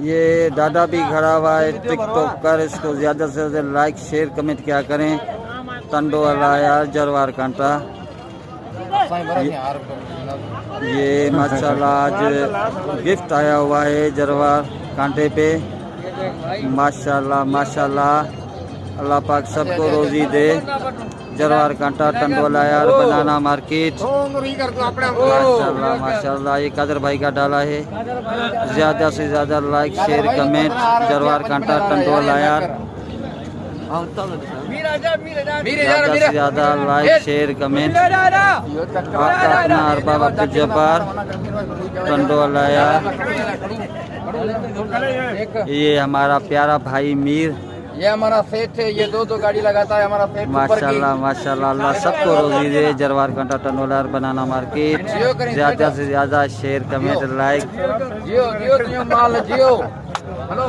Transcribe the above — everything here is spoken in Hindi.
ये दादा भी खड़ा हुआ है टिकटॉक कर, इसको ज़्यादा से ज़्यादा लाइक शेयर कमेंट क्या करें। टंडो वाला यार जरवार कांटा, ये माशाल्लाह आज गिफ्ट आया हुआ है जरवार कांटे पे। माशाल्लाह माशाल्लाह, अल्लाह पाक सबको रोजी दे। जरवार कांटा टंडोला यार बनाना मार्केट। माशाल्लाह माशाल्लाह, ये कादर भाई का डाला है। ज़्यादा से ज़्यादा लाइक शेयर कमेंट। जरवार कांटा टंडोला यार, ज़्यादा से ज़्यादा लाइक शेयर कमेंट। आपका अपना अरबाब अब्दुल जब्बार टंडोला यार। ये हमारा प्यारा भाई मीर, ये हमारा सेठ है, ये दो गाड़ी लगाता है हमारा सेठ। माशाल्लाह माशाल्लाह, अल्लाह सबको रोजी दे। जरवार कांटा टंडोला बनाना मार्केट, ज़्यादा से ज़्यादा share comment like. Jio Jio Jio माल जियो। हेलो।